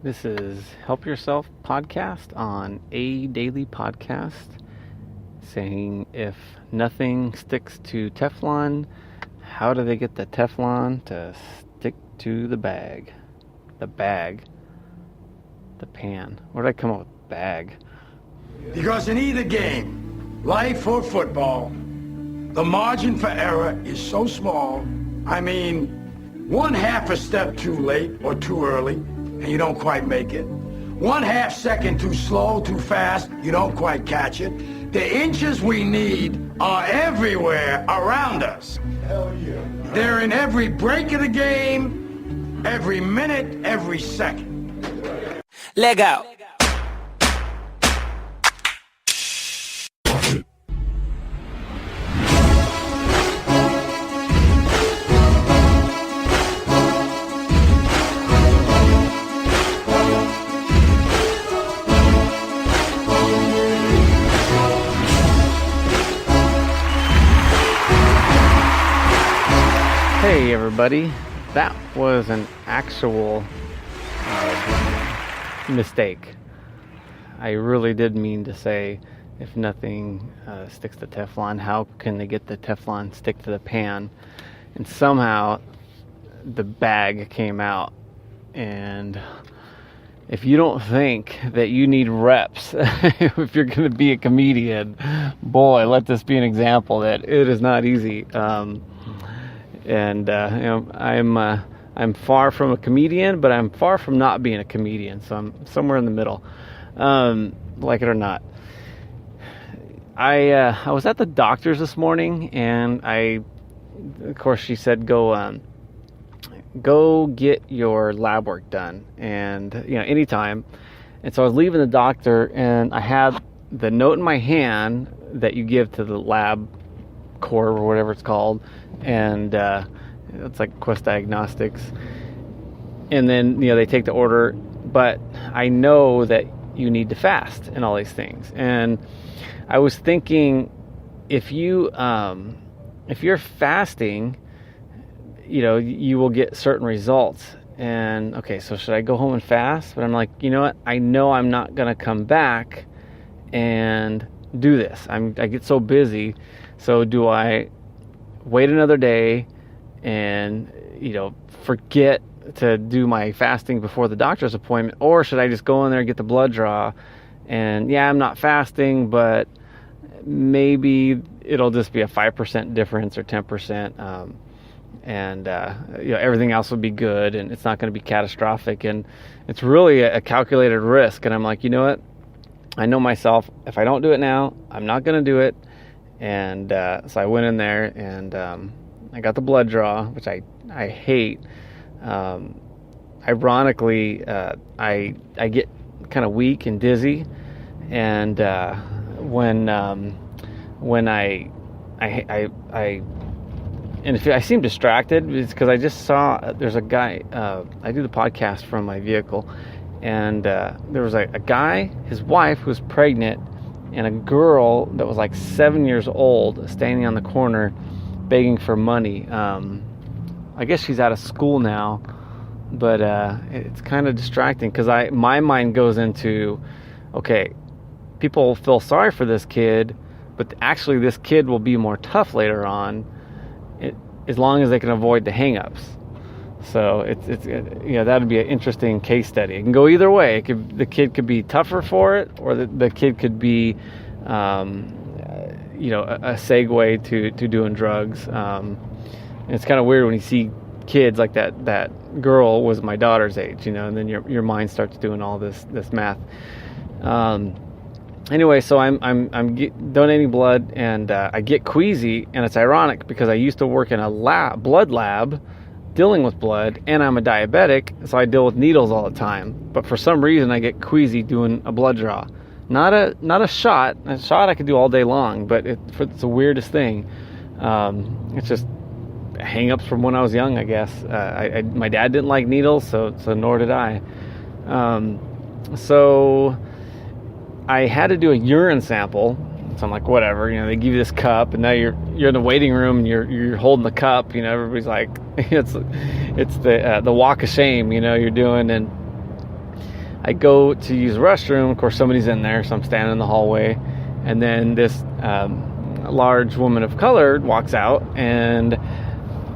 This is Help Yourself podcast on A Daily Podcast, saying if nothing sticks to Teflon, how do they get the Teflon to stick to the bag? The bag. The pan. Where did I come up with bag? Because in either game, life or football, the margin for error is so small. I mean, one half a step too late or too early, and you don't quite make it. 1/2 second too slow, too fast, you don't quite catch it. The inches we need are everywhere around us. Hell yeah. They're in every break of the game, every minute, every second. Leg out. Hey everybody, that was an actual mistake. I really did mean to say if nothing sticks to Teflon, how can they get the Teflon stick to the pan? And somehow the bag came out. And if you don't think that you need reps if you're going to be a comedian, boy, let this be an example that it is not easy. I'm far from a comedian, but I'm far from not being a comedian. So I'm somewhere in the middle, like it or not. I was at the doctor's this morning, and of course, she said go get your lab work done, and anytime. And so I was leaving the doctor, and I had the note in my hand that you give to the lab core or whatever it's called, and it's like Quest Diagnostics, and then they take the order, but I know that you need to fast and all these things. And I was thinking, if you're fasting, you will get certain results. And okay, so should I go home and fast? But I'm like, you know what, I know I'm not gonna come back and do this. I get so busy. So do I wait another day and, forget to do my fasting before the doctor's appointment? Or should I just go in there and get the blood draw? And yeah, I'm not fasting, but maybe it'll just be a 5% difference or 10%. Everything else will be good, and it's not going to be catastrophic. And it's really a calculated risk. And I'm like, you know what? I know myself. If I don't do it now, I'm not going to do it. And so I went in there, and I got the blood draw, which I hate. Ironically, I get kind of weak and dizzy, and when I and if I seem distracted, it's because I just saw there's a guy. I do the podcast from my vehicle, and there was a guy, his wife was pregnant, and a girl that was like 7 years old standing on the corner begging for money. I guess she's out of school now, but it's kind of distracting because my mind goes into, okay, people feel sorry for this kid, but actually this kid will be more tough later on, as long as they can avoid the hang-ups. So it's that would be an interesting case study. It can go either way. The kid could be tougher for it, or the kid could be, a segue to doing drugs. And it's kind of weird when you see kids like that. That girl was my daughter's age, and then your mind starts doing all this math. Anyway, so I'm donating blood, and I get queasy, and it's ironic because I used to work in a blood lab, dealing with blood, and I'm a diabetic, so I deal with needles all the time. But for some reason, I get queasy doing a blood draw. Not a shot. A shot I could do all day long, but it's the weirdest thing. It's just hang-ups from when I was young, I guess. My dad didn't like needles, so nor did I. So I had to do a urine sample. So I'm like, whatever, they give you this cup, and now you're in the waiting room, and you're holding the cup. Everybody's like, it's the walk of shame, you're doing. And I go to use the restroom. Of course, somebody's in there, so I'm standing in the hallway. And then this large woman of color walks out, and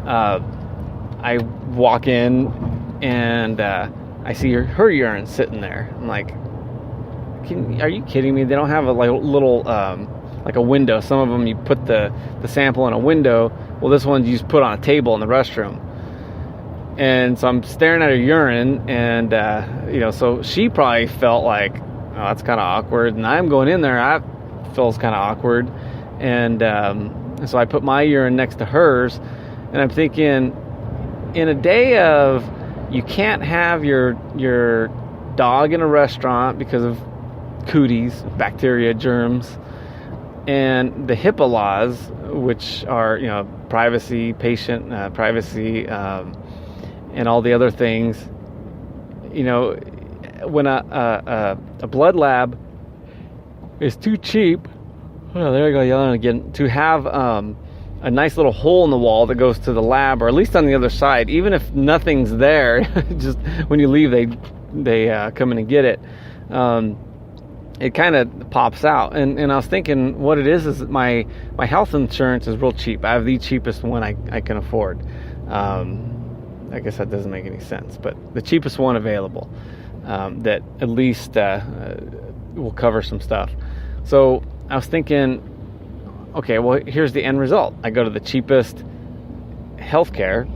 I walk in, and I see her urine sitting there. I'm like, are you kidding me? They don't have a little like a window. Some of them you put the sample in a window. Well, this one you just put on a table in the restroom. And so I'm staring at her urine, and so she probably felt like, oh, that's kind of awkward. And I'm going in there, I feels kind of awkward. And so I put my urine next to hers, and I'm thinking, in a day of, you can't have your dog in a restaurant because of cooties, bacteria, germs, and the HIPAA laws, which are, privacy, patient privacy, and all the other things. When a blood lab is too cheap, oh, there I go yelling again, to have a nice little hole in the wall that goes to the lab, or at least on the other side, even if nothing's there, just when you leave, they come in and get it. It kind of pops out, and I was thinking, what it is that my health insurance is real cheap. I have the cheapest one I can afford. I guess that doesn't make any sense, but the cheapest one available, that at least will cover some stuff. So I was thinking, okay, well, here's the end result. I go to the cheapest healthcare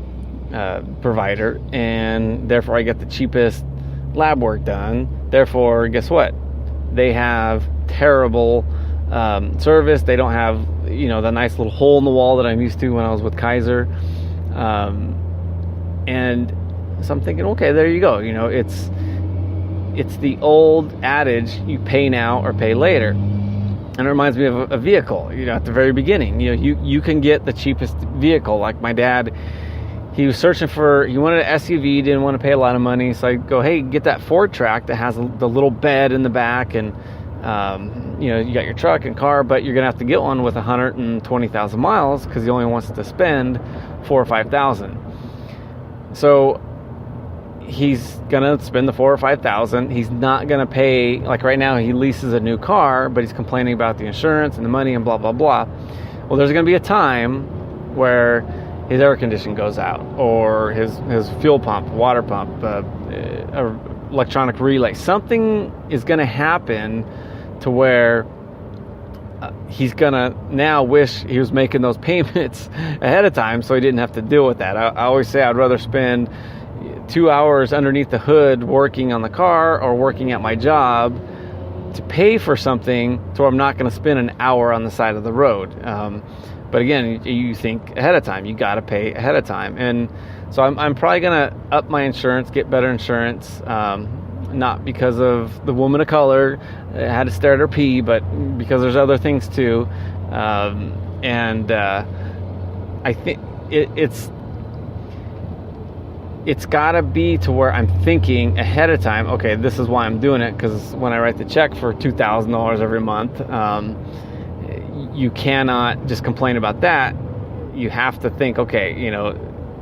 provider, and therefore I get the cheapest lab work done. Therefore, guess what? They have terrible service. They don't have, the nice little hole in the wall that I'm used to when I was with Kaiser. And so I'm thinking, okay, there you go. It's the old adage, you pay now or pay later. And it reminds me of a vehicle. At the very beginning, you can get the cheapest vehicle. Like my dad, he was searching he wanted an SUV, didn't want to pay a lot of money. So I go, hey, get that Ford Track that has the little bed in the back, and you got your truck and car, but you're gonna have to get one with 120,000 miles because he only wants to spend 4,000 or 5,000. So he's gonna spend the 4,000 or 5,000. He's not gonna pay, like right now he leases a new car, but he's complaining about the insurance and the money and blah blah blah. Well, there's gonna be a time where his air conditioning goes out, or his fuel pump, water pump, electronic relay. Something is gonna happen to where he's gonna now wish he was making those payments ahead of time, so he didn't have to deal with that. I always say I'd rather spend 2 hours underneath the hood working on the car or working at my job to pay for something, so I'm not going to spend an hour on the side of the road. But again, you think ahead of time. You got to pay ahead of time, and so I'm probably going to up my insurance, get better insurance. Not because of the woman of color had to stare at her pee, but because there's other things too. And I think it's got to be to where I'm thinking ahead of time, okay, this is why I'm doing it, because when I write the check for $2,000 every month, you cannot just complain about that. You have to think, okay,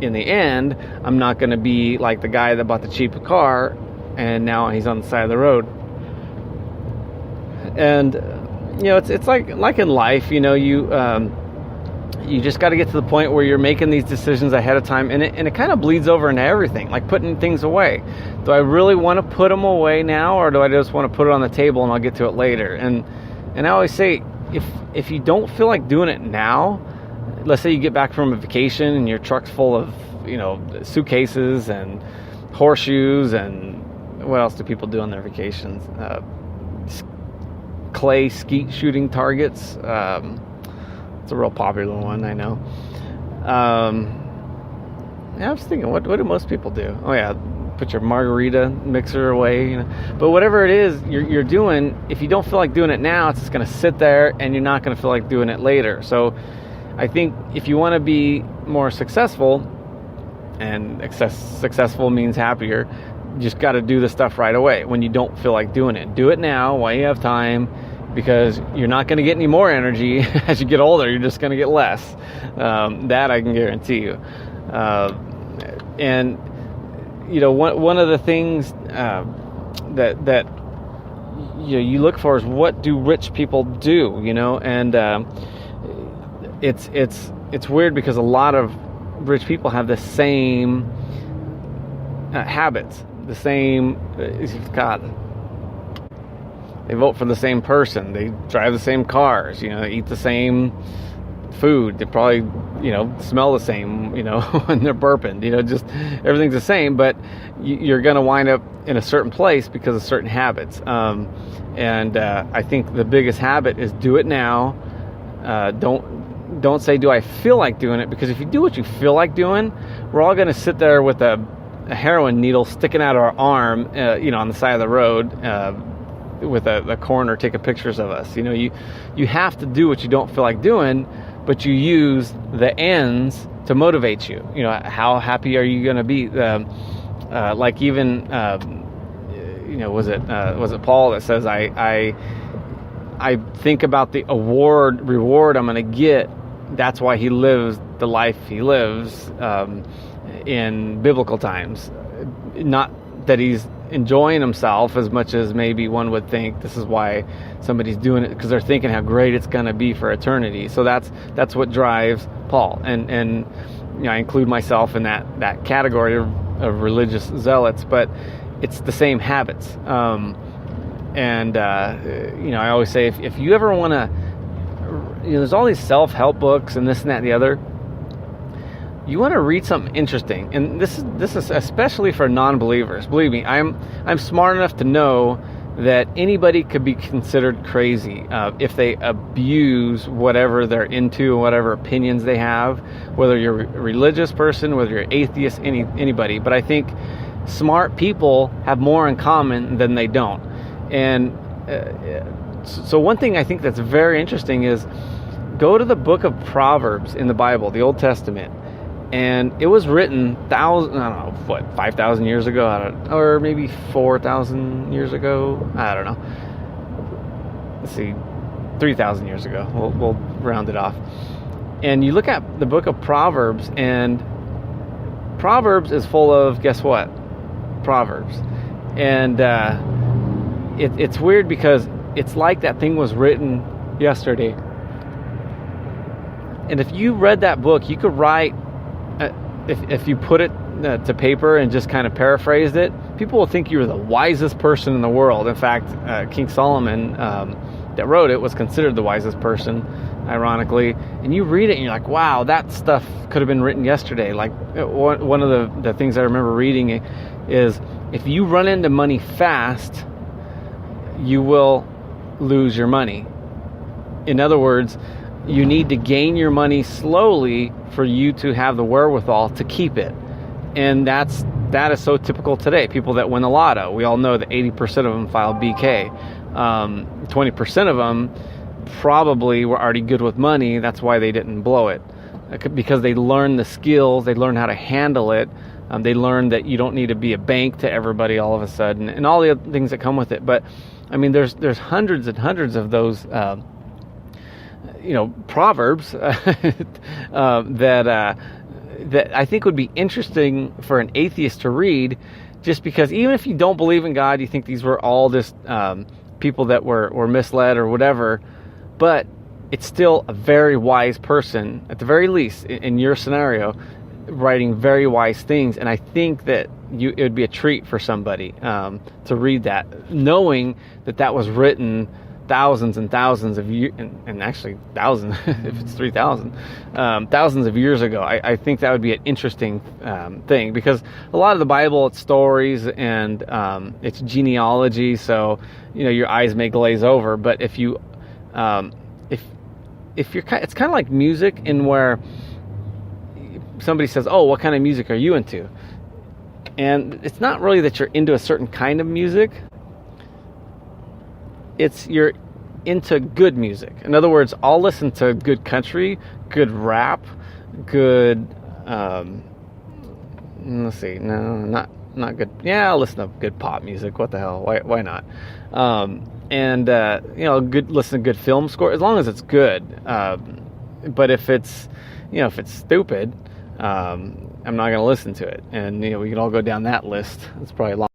in the end, I'm not going to be like the guy that bought the cheap car and now he's on the side of the road. And it's like in life, you just got to get to the point where you're making these decisions ahead of time, and it kind of bleeds over into everything, like putting things away. Do I really want to put them away now, or do I just want to put it on the table and I'll get to it later? And I always say, if you don't feel like doing it now, let's say you get back from a vacation and your truck's full of suitcases and horseshoes, and what else do people do on their vacations? Clay skeet shooting targets. It's a real popular one, I know. I was thinking, what do most people do? Oh yeah, put your margarita mixer away. But whatever it is you're doing, if you don't feel like doing it now, it's just going to sit there, and you're not going to feel like doing it later. So I think if you want to be more successful, and successful means happier, you just got to do the stuff right away when you don't feel like doing it. Do it now while you have time, because you're not going to get any more energy as you get older. You're just going to get less. That I can guarantee you. And one of the things that you look for is, what do rich people do, and it's weird because a lot of rich people have the same habits, the same, God, they vote for the same person, they drive the same cars, they eat the same food, they probably smell the same when they're burping, just everything's the same, but you're going to wind up in a certain place because of certain habits. And I think the biggest habit is do it now. Don't say, do I feel like doing it? Because if you do what you feel like doing, we're all going to sit there with a heroin needle sticking out of our arm, on the side of the road, with a coroner taking pictures of us. You have to do what you don't feel like doing, but you use the ends to motivate you. How happy are you going to be? Like even, was it Paul that says, I think about the reward I'm going to get. That's why he lives the life he lives in biblical times. Not that he's enjoying himself as much as maybe one would think. This is why somebody's doing it, because they're thinking how great it's going to be for eternity. So that's what drives Paul, and I include myself in that category of religious zealots, but it's the same habits. I always say, if you ever want to, there's all these self-help books and this and that and the other. You want to read something interesting, and this is especially for non-believers. Believe me, I'm smart enough to know that anybody could be considered crazy if they abuse whatever they're into, whatever opinions they have, whether you're a religious person, whether you're atheist, anybody. But I think smart people have more in common than they don't. And so one thing I think that's very interesting is, go to the book of Proverbs in the Bible, the Old Testament. And it was written 5,000 years ago, or maybe 4,000 years ago. I don't know. Let's see, 3,000 years ago. We'll round it off. And you look at the book of Proverbs, and Proverbs is full of, guess what? Proverbs. And it's weird because it's like that thing was written yesterday. And if you read that book, you could write, if you put it to paper and just kind of paraphrased it, people will think you were the wisest person in the world. In fact, King Solomon, that wrote it, was considered the wisest person, ironically. And you read it and you're like, wow, that stuff could have been written yesterday. Like, one of the things I remember reading is, if you run into money fast, you will lose your money. In other words, you need to gain your money slowly for you to have the wherewithal to keep it. And that is so typical today. People that win the lotto, we all know that 80% of them file BK. 20% of them probably were already good with money. That's why they didn't blow it, because they learned the skills, they learned how to handle it. They learned that you don't need to be a bank to everybody all of a sudden, and all the other things that come with it. But I mean, there's hundreds and hundreds of those Proverbs that I think would be interesting for an atheist to read, just because even if you don't believe in God, you think these were all just people that were misled or whatever, but it's still a very wise person, at the very least, in your scenario, writing very wise things. And I think that it would be a treat for somebody to read that, knowing that was written thousands and thousands of years, and actually thousands, if it's 3,000, thousands of years ago. I think that would be an interesting thing, because a lot of the Bible, it's stories and it's genealogy, so your eyes may glaze over. But if you if you're, it's kind of like music, in where somebody says, "Oh, what kind of music are you into?" And it's not really that you're into a certain kind of music. It's you're into good music. In other words, I'll listen to good country, good rap, good let's see, no, not good. Yeah, I'll listen to good pop music. What the hell? Why not? Good, listen to good film score, as long as it's good. But if it's stupid, I'm not going to listen to it. And we can all go down that list. It's probably long.